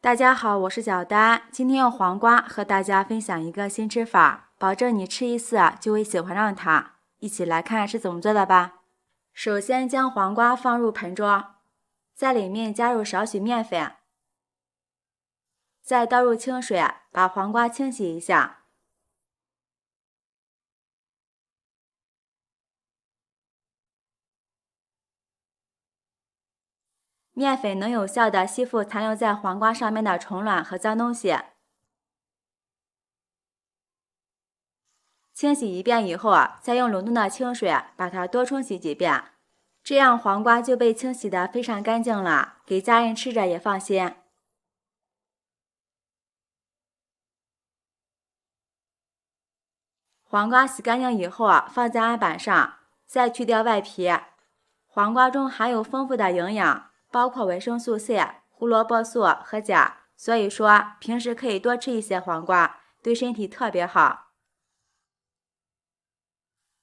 大家好，我是小丹，今天用黄瓜和大家分享一个新吃法，保证你吃一次就会喜欢上它。一起来看是怎么做的吧。首先将黄瓜放入盆中，在里面加入少许面粉，再倒入清水，把黄瓜清洗一下。面粉能有效地吸附残留在黄瓜上面的虫卵和脏东西。清洗一遍以后，再用流动的清水把它多冲洗几遍，这样黄瓜就被清洗得非常干净了，给家人吃着也放心。黄瓜洗干净以后，放在案板上，再去掉外皮。黄瓜中含有丰富的营养，包括维生素 C、胡萝卜素和钾，所以说平时可以多吃一些黄瓜，对身体特别好。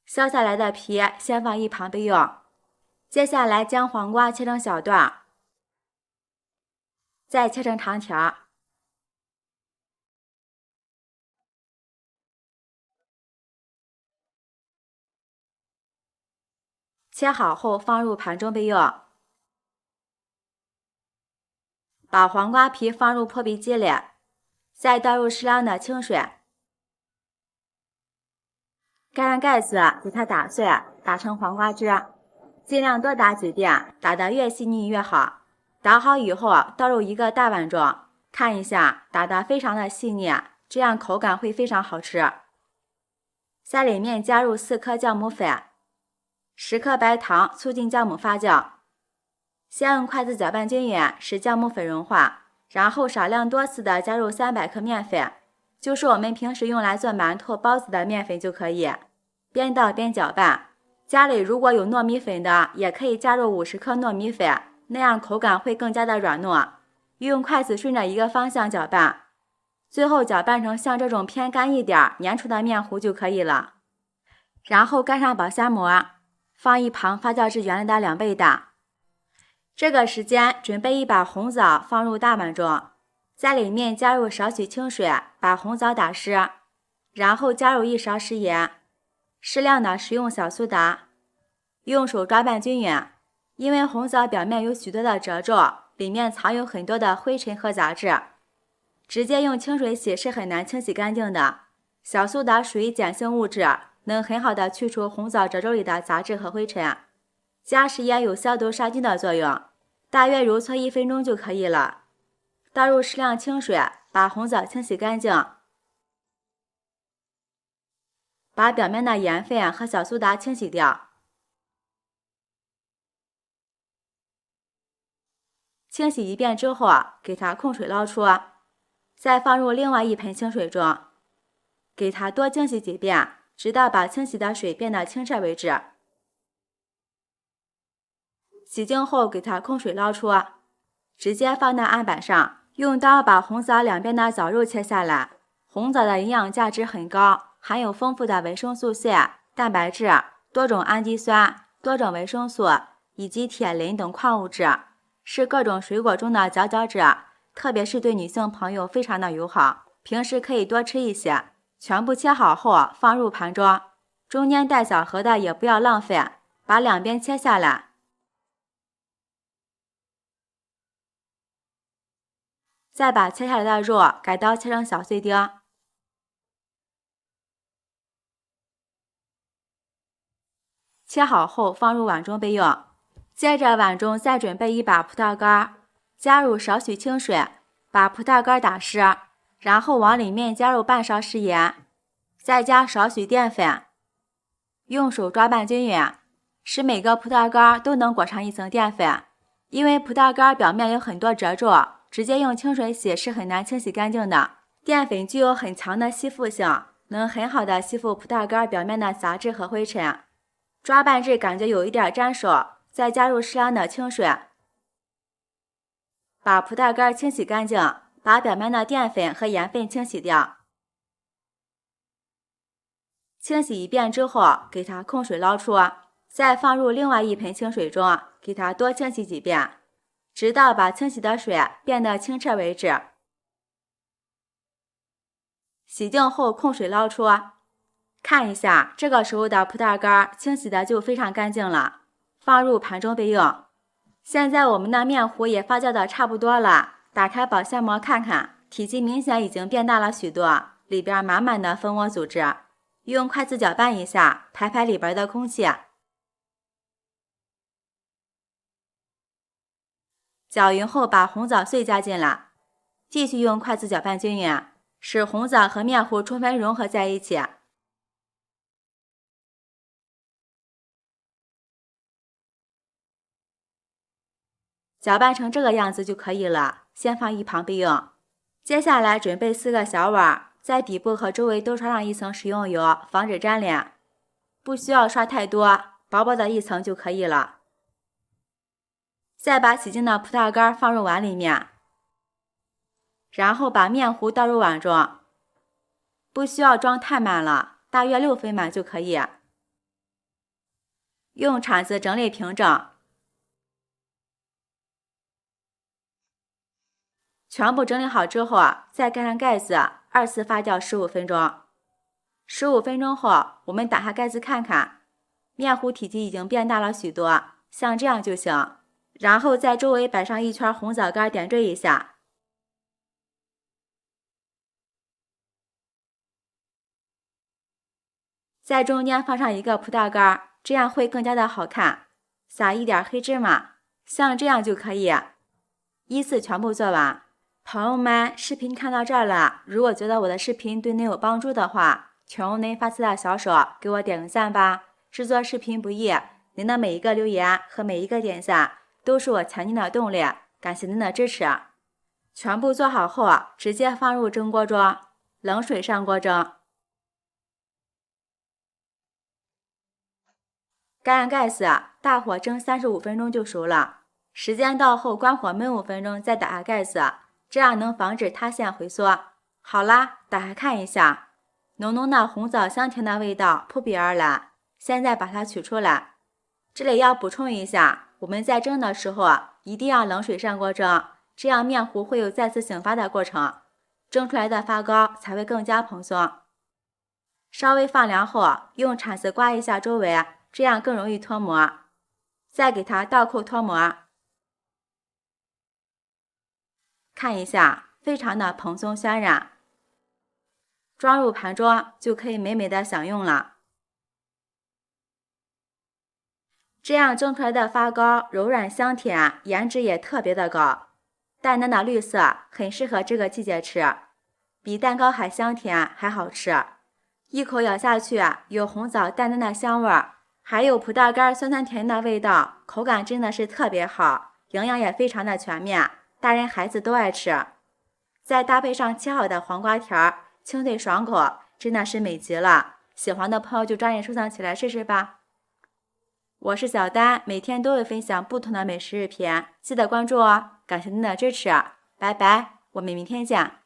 削下来的皮先放一旁备用。接下来将黄瓜切成小段，再切成长条。切好后放入盘中备用。把黄瓜皮放入破壁机里，再倒入适量的清水，盖上盖子，给它打碎，打成黄瓜汁。尽量多打几遍，打得越细腻越好。打好以后倒入一个大碗中，看一下打得非常的细腻，这样口感会非常好吃。在里面加入4颗酵母粉，10克白糖，促进酵母发酵。先用筷子搅拌均匀，使酵母粉融化，然后少量多次的加入300克面粉，就是我们平时用来做馒头、包子的面粉就可以。边倒边搅拌。家里如果有糯米粉的，也可以加入50克糯米粉，那样口感会更加的软糯。用筷子顺着一个方向搅拌，最后搅拌成像这种偏干一点、粘稠的面糊就可以了。然后盖上保鲜膜，放一旁发酵至原来的2倍大。这个时间准备一把红枣放入大碗中，在里面加入少许清水，把红枣打湿，然后加入1勺食盐，适量的食用小苏打，用手抓拌均匀。因为红枣表面有许多的褶皱，里面藏有很多的灰尘和杂质，直接用清水洗是很难清洗干净的。小苏打属于碱性物质，能很好的去除红枣褶皱里的杂质和灰尘。加食盐有消毒杀菌的作用，大约揉搓1分钟就可以了。倒入适量清水，把红枣清洗干净，把表面的盐分和小苏打清洗掉。清洗一遍之后，给它控水捞出，再放入另外一盆清水中，给它多清洗几遍，直到把清洗的水变得清澈为止。洗净后给它控水捞出，直接放到案板上，用刀把红枣两边的枣肉切下来。红枣的营养价值很高，含有丰富的维生素 C、蛋白质、多种氨基酸、多种维生素以及铁、磷等矿物质，是各种水果中的佼佼者，特别是对女性朋友非常的友好，平时可以多吃一些。全部切好后放入盘中，中间带小核的也不要浪费，把两边切下来。再把切下来的肉改刀切成小碎丁，切好后放入碗中备用。接着碗中再准备一把葡萄干，加入少许清水，把葡萄干打湿，然后往里面加入半勺食盐，再加少许淀粉，用手抓拌均匀，使每个葡萄干都能裹上一层淀粉。因为葡萄干表面有很多褶皱，直接用清水洗是很难清洗干净的。淀粉具有很强的吸附性，能很好的吸附葡萄干表面的杂质和灰尘。抓拌至感觉有一点粘手，再加入适量的清水，把葡萄干清洗干净，把表面的淀粉和盐分清洗掉。清洗一遍之后，给它控水捞出，再放入另外一盆清水中，给它多清洗几遍，直到把清洗的水变得清澈为止。洗净后控水捞出，看一下，这个时候的葡萄干清洗的就非常干净了，放入盘中备用。现在我们的面糊也发酵的差不多了，打开保鲜膜看看，体积明显已经变大了许多，里边满满的蜂窝组织。用筷子搅拌一下，排排里边的空气。搅匀后把红枣碎加进来，继续用筷子搅拌均匀，使红枣和面糊充分融合在一起。搅拌成这个样子就可以了，先放一旁备用。接下来准备4个小碗，在底部和周围都刷上一层食用油，防止粘连。不需要刷太多，薄薄的一层就可以了。再把洗净的葡萄干放入碗里面，然后把面糊倒入碗中，不需要装太满了，大约6分满就可以。用铲子整理平整，全部整理好之后，再盖上盖子，2次发酵15分钟。15分钟后，我们打开盖子看看，面糊体积已经变大了许多，像这样就行。然后在周围摆上一圈红枣干，点缀一下。在中间放上一个葡萄干，这样会更加的好看。撒一点黑芝麻，像这样就可以。依次全部做完。朋友们，视频看到这儿了，如果觉得我的视频对您有帮助的话，请用您发财的小手给我点个赞吧。制作视频不易，您的每一个留言和每一个点赞都是我前进的动力，感谢您的支持。全部做好后，直接放入蒸锅中，冷水上锅蒸。盖上盖子，大火蒸35分钟就熟了。时间到后关火焖5分钟，再打开盖子，这样能防止塌陷回缩。好啦，打开看一下，浓浓的红枣香甜的味道扑鼻而来。现在把它取出来。这里要补充一下，我们在蒸的时候一定要冷水上锅蒸，这样面糊会有再次醒发的过程，蒸出来的发糕才会更加蓬松。稍微放凉后，用铲子刮一下周围，这样更容易脱模。再给它倒扣脱模，看一下，非常的蓬松渲染。装入盘中就可以美美的享用了。这样蒸出来的发糕柔软香甜，颜值也特别的高，淡淡的绿色，很适合这个季节吃，比蛋糕还香甜还好吃。一口咬下去，有红枣淡淡的香味，还有葡萄干酸酸甜的味道，口感真的是特别好，营养也非常的全面，大人孩子都爱吃。再搭配上切好的黄瓜条，清脆爽口，真的是美极了。喜欢的朋友就抓紧收藏起来试试吧。我是小丹，每天都会分享不同的美食视频，记得关注哦。感谢您的支持，拜拜，我们明天见。